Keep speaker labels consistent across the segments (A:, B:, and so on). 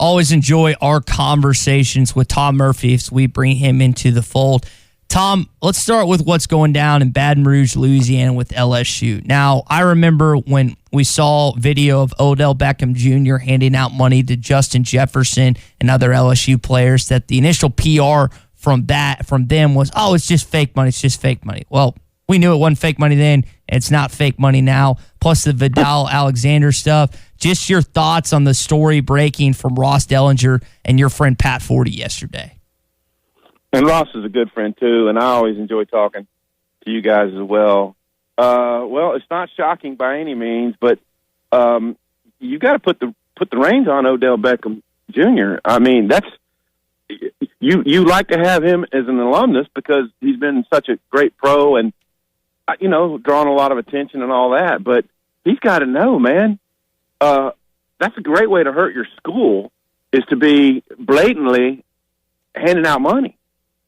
A: always enjoy our conversations with Tom Murphy as we bring him into the fold. Tom, let's start with what's going down in Baton Rouge, Louisiana with LSU. Now, I remember when we saw video of Odell Beckham Jr. handing out money to Justin Jefferson and other LSU players, that the initial PR from them was, oh, it's just fake money. It's just fake money. Well, we knew it wasn't fake money then. It's not fake money now. Plus the Vidal Alexander stuff. Just your thoughts on the story breaking from Ross Dellinger and your friend Pat Forty yesterday.
B: And Ross is a good friend, too, and I always enjoy talking to you guys as well. Well, it's not shocking by any means, but you got to put the reins on Odell Beckham Jr. I mean, that's you like to have him as an alumnus because he's been such a great pro and, drawn a lot of attention and all that. But he's got to know, man, that's a great way to hurt your school is to be blatantly handing out money.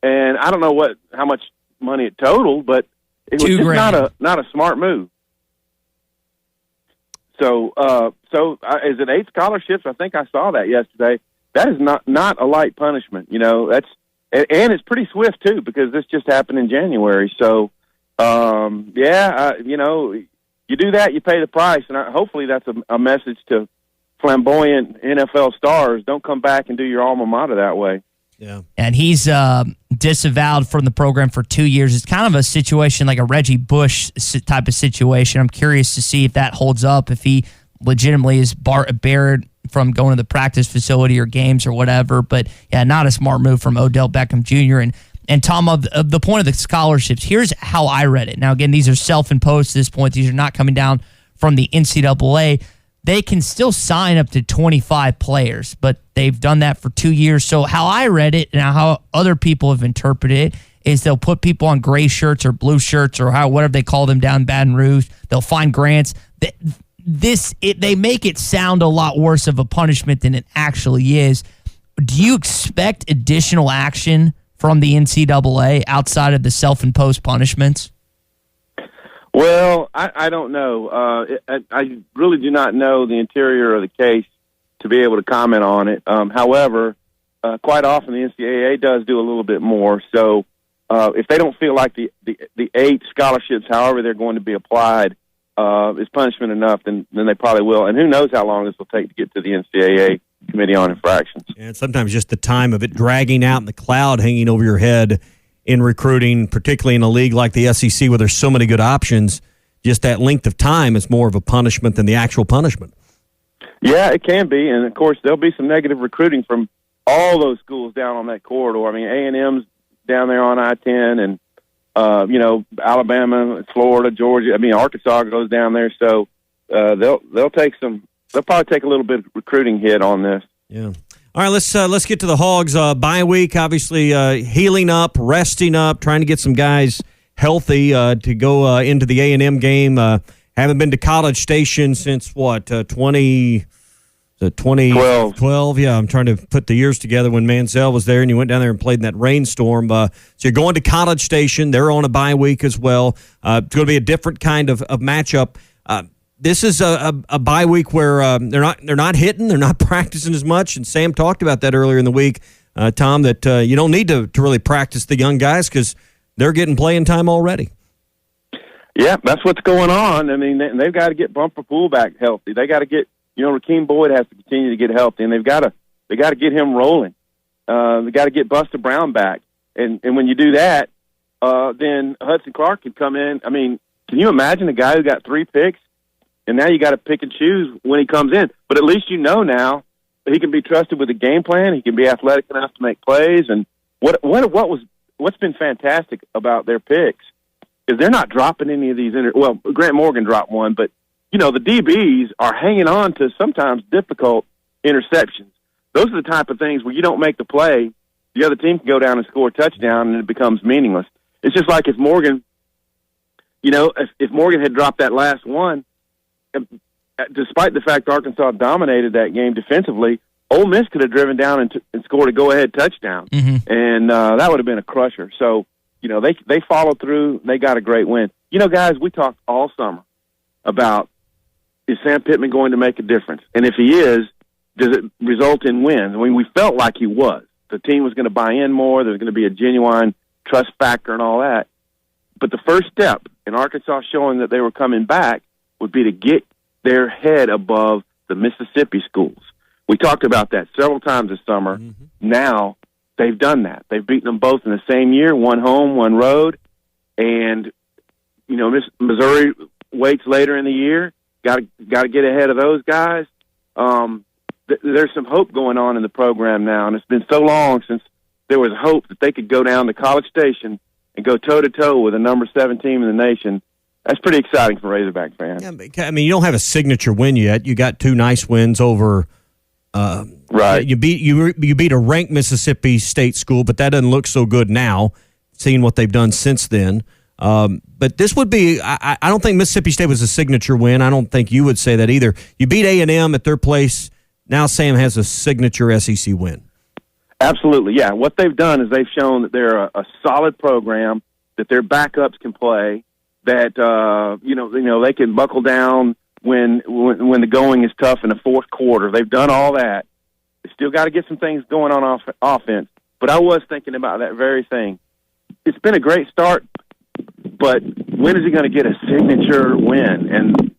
B: And I don't know how much money it totaled, but it was just not a smart move. So is it 8 scholarships? I think I saw that yesterday. That is not a light punishment. And it's pretty swift too because this just happened in January. So you do that, you pay the price, and hopefully that's a message to flamboyant NFL stars. Don't come back and do your alma mater that way.
A: Yeah, and he's disavowed from the program for 2 years. It's kind of a situation like a Reggie Bush type of situation. I'm curious to see if that holds up, if he legitimately is barred from going to the practice facility or games or whatever. But, yeah, not a smart move from Odell Beckham Jr. And Tom, of the point of the scholarships, here's how I read it. Now, again, these are self-imposed at this point. These are not coming down from the NCAA. They can still sign up to 25 players, but they've done that for 2 years. So how I read it and how other people have interpreted it is they'll put people on gray shirts or blue shirts or whatever they call them down in Baton Rouge. They'll find grants. They make it sound a lot worse of a punishment than it actually is. Do you expect additional action from the NCAA outside of the self-imposed punishments?
B: Well, I don't know. I really do not know the interior of the case to be able to comment on it. However, quite often the NCAA does do a little bit more. So if they don't feel like the 8 scholarships, however they're going to be applied, is punishment enough, then they probably will. And who knows how long this will take to get to the NCAA Committee on Infractions.
C: And sometimes just the time of it dragging out and the cloud hanging over your head in recruiting, particularly in a league like the SEC where there's so many good options, just that length of time is more of a punishment than the actual punishment.
B: Yeah, it can be. And, of course, there'll be some negative recruiting from all those schools down on that corridor. I mean, A&M's down there on I-10 and, Alabama, Florida, Georgia. I mean, Arkansas goes down there. So they'll probably take a little bit of recruiting hit on this.
C: Yeah. All right, let's get to the Hogs. Bye week, obviously healing up, resting up, trying to get some guys healthy to go into the A&M game. Haven't been to College Station since, 2012? Yeah, I'm trying to put the years together when Mansell was there, and you went down there and played in that rainstorm. So you're going to College Station. They're on a bye week as well. It's going to be a different kind of matchup. This is a bye week where they're not hitting, they're not practicing as much, and Sam talked about that earlier in the week, Tom, that you don't need to really practice the young guys because they're getting playing time already.
B: Yeah, that's what's going on. I mean, they've got to get Bumper Pool back healthy. They got to get, Rakeem Boyd has to continue to get healthy, and they got to get him rolling. They got to get Buster Brown back, and when you do that, then Hudson Clark can come in. I mean, can you imagine a guy who got 3 picks? And now you got to pick and choose when he comes in. But at least now that he can be trusted with a game plan. He can be athletic enough to make plays. And what's been fantastic about their picks is they're not dropping any of these. Grant Morgan dropped one, but the DBs are hanging on to sometimes difficult interceptions. Those are the type of things where you don't make the play, the other team can go down and score a touchdown, and it becomes meaningless. It's just like if Morgan, if Morgan had dropped that last one. Despite the fact Arkansas dominated that game defensively, Ole Miss could have driven down and scored a go-ahead touchdown, and that would have been a crusher. So, they followed through. They got a great win. Guys, we talked all summer about, is Sam Pittman going to make a difference? And if he is, does it result in wins? I mean, we felt like he was. The team was going to buy in more. There was going to be a genuine trust factor and all that. But the first step in Arkansas showing that they were coming back would be to get their head above the Mississippi schools. We talked about that several times this summer. Mm-hmm. Now they've done that. They've beaten them both in the same year, one home, one road. And, you know, Missouri waits later in the year. Got to get ahead of those guys. There's some hope going on in the program now, and it's been so long since there was hope that they could go down to College Station and go toe-to-toe with a number 7 team in the nation. That's pretty exciting for Razorback fans.
C: Yeah, I mean, you don't have a signature win yet. You got 2 nice wins over.
B: Right.
C: You beat a ranked Mississippi State school, but that doesn't look so good now, seeing what they've done since then. But this would be. I don't think Mississippi State was a signature win. I don't think you would say that either. You beat A&M at their place. Now Sam has a signature SEC win.
B: Absolutely, yeah. What they've done is they've shown that they're a solid program, that their backups can play, that you know they can buckle down when the going is tough in the fourth quarter. They've done all that. They still got to get some things going on offense. But I was thinking about that very thing. It's been a great start, but when is he going to get a signature win? And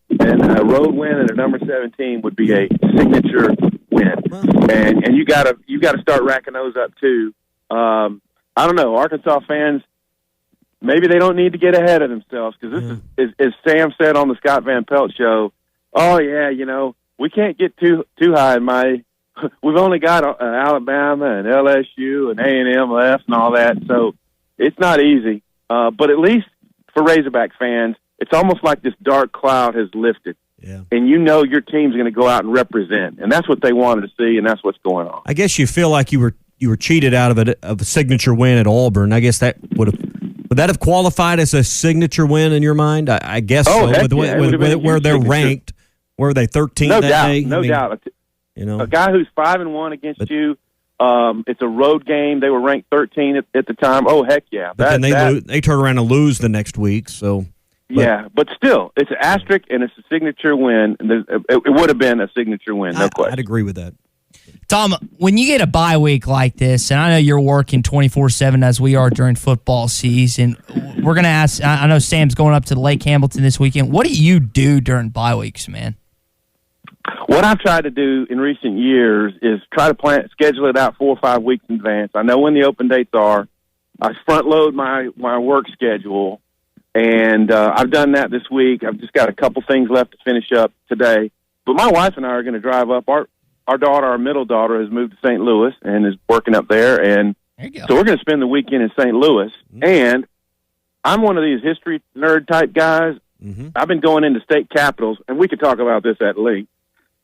B: a road win at a number 17 would be a signature win. And you got to start racking those up too. I don't know, Arkansas fans, maybe they don't need to get ahead of themselves, because this is, as Sam said on the Scott Van Pelt show, oh yeah, you know, we can't get too high in my. We've only got Alabama and LSU and A&M left and all that, so it's not easy. But at least for Razorback fans, it's almost like this dark cloud has lifted.
C: Yeah.
B: And you know your team's going to go out and represent, and that's what they wanted to see, and that's what's going on.
C: I guess you feel like you were cheated out of a signature win at Auburn. I guess that would that have qualified as a signature win in your mind? I guess so. With where they're ranked, were they 13th
B: that
C: doubt,
B: day? No doubt.
C: You know,
B: a guy who's 5-1 against you. It's a road game. They were ranked 13 at the time. Oh heck yeah!
C: But then they turn around and lose the next week. So.
B: Yeah, but still, it's an asterisk, and it's a signature win. And it would have been a signature win, no question.
C: I'd agree with that.
A: Tom, when you get a bye week like this, and I know you're working 24/7 as we are during football season, we're going to ask, I know Sam's going up to Lake Hamilton this weekend. What do you do during bye weeks, man?
B: What I've tried to do in recent years is try to schedule it out 4 or 5 weeks in advance. I know when the open dates are. I front load my work schedule. And I've done that this week. I've just got a couple things left to finish up today. But my wife and I are going to drive up. Our daughter, our middle daughter, has moved to St. Louis and is working up there. And so we're going to spend the weekend in St. Louis. Mm-hmm. And I'm one of these history nerd type guys. Mm-hmm. I've been going into state capitals, and we could talk about this at length.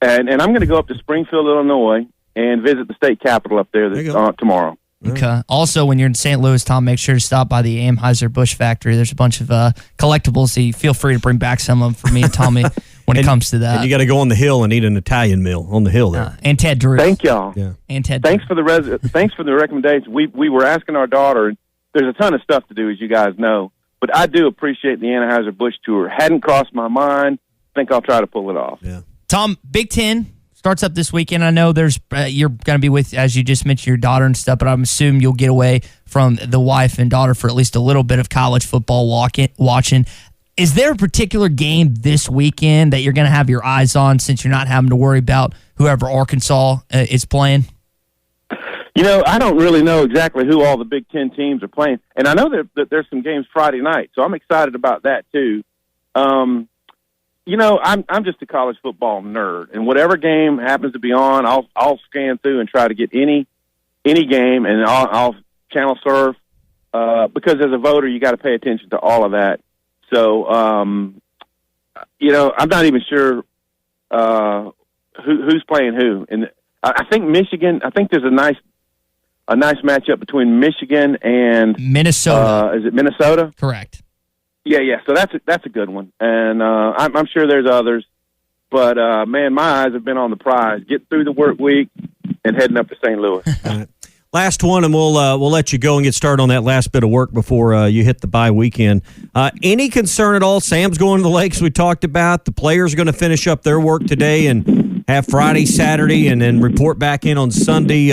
B: And I'm going to go up to Springfield, Illinois, and visit the state capitol up there tomorrow.
A: Okay. Also, when you're in St. Louis, Tom, make sure to stop by the Anheuser-Busch factory. There's a bunch of collectibles. So you feel free to bring back some of them for me and Tommy when it comes to that.
C: And you got to go on the hill and eat an Italian meal on the hill there.
A: And Ted Drew.
B: Thank y'all.
C: Yeah.
A: And Ted.
B: Thanks for the recommendation. We were asking our daughter. There's a ton of stuff to do, as you guys know, but I do appreciate the Anheuser-Busch tour. Hadn't crossed my mind. Think I'll try to pull it off.
C: Yeah.
A: Tom, Big Ten starts up this weekend. I know there's you're going to be with, as you just mentioned, your daughter and stuff, but I'm assuming you'll get away from the wife and daughter for at least a little bit of college football watching. Is there a particular game this weekend that you're going to have your eyes on, since you're not having to worry about whoever Arkansas is playing?
B: You know, I don't really know exactly who all the Big Ten teams are playing, and I know that there's some games Friday night, so I'm excited about that too. You know, I'm just a college football nerd, and whatever game happens to be on, I'll scan through and try to get any game, and I'll channel surf because as a voter, you got to pay attention to all of that. So, you know, I'm not even sure who's playing who, and I think Michigan. I think there's a nice matchup between Michigan and
A: Minnesota.
B: Is it Minnesota?
A: Correct.
B: Yeah. So that's a good one, and I'm sure there's others. But man, my eyes have been on the prize. Get through the work week and heading up to St. Louis.
C: All right. Last one, and we'll let you go and get started on that last bit of work before you hit the bye weekend. Any concern at all? Sam's going to the lakes we talked about. The players are going to finish up their work today and have Friday, Saturday, and then report back in on Sunday.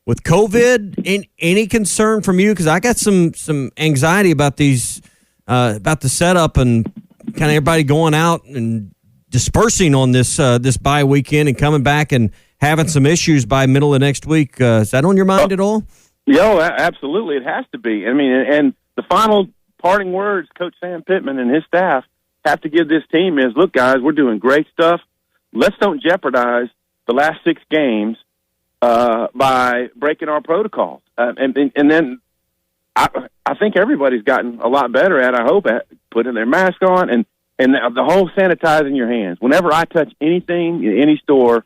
C: With COVID, any concern from you? Because I got some anxiety about these, about the setup and kind of everybody going out and dispersing on this bye weekend and coming back and having some issues by middle of next week. Is that on your mind at all?
B: Yo, absolutely. It has to be. I mean, and the final parting words Coach Sam Pittman and his staff have to give this team is, look, guys, we're doing great stuff. Let's don't jeopardize the last 6 games by breaking our protocols. And then I think everybody's gotten a lot better at, I hope, at putting their mask on and the whole sanitizing your hands. Whenever I touch anything in any store,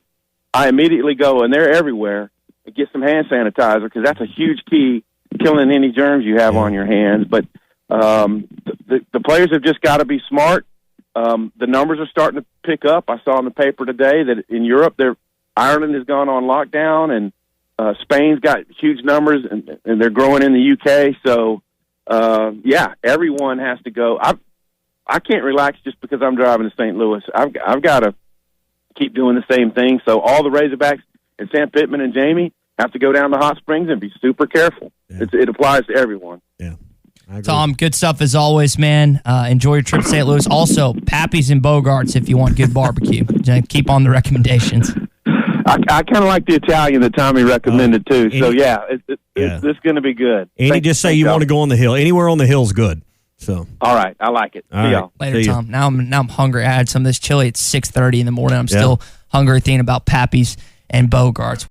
B: I immediately go, and they're everywhere, and get some hand sanitizer because that's a huge key killing any germs you have on your hands. But the players have just got to be smart. The numbers are starting to pick up. I saw in the paper today that in Europe, Ireland has gone on lockdown, and Spain's got huge numbers, and they're growing in the UK. So, yeah, everyone has to go. I can't relax just because I'm driving to St. Louis. I've got to keep doing the same thing. So all the Razorbacks and Sam Pittman and Jamie have to go down to Hot Springs and be super careful. Yeah. It applies to everyone.
C: Yeah.
A: Tom, good stuff as always, man. Enjoy your trip to St. Louis. Also, Pappy's and Bogart's if you want good barbecue. Keep on the recommendations.
B: I kind of like the Italian that Tommy recommended, too. So, yeah, it's going to be good.
C: And just say you want to go on the hill. Anywhere on the hill's good. So,
B: all right, I like it. See y'all.
A: Later, Tom. Now I'm hungry. I had some of this chili at 6:30 in the morning. I'm still hungry thinking about Pappy's and Bogart's.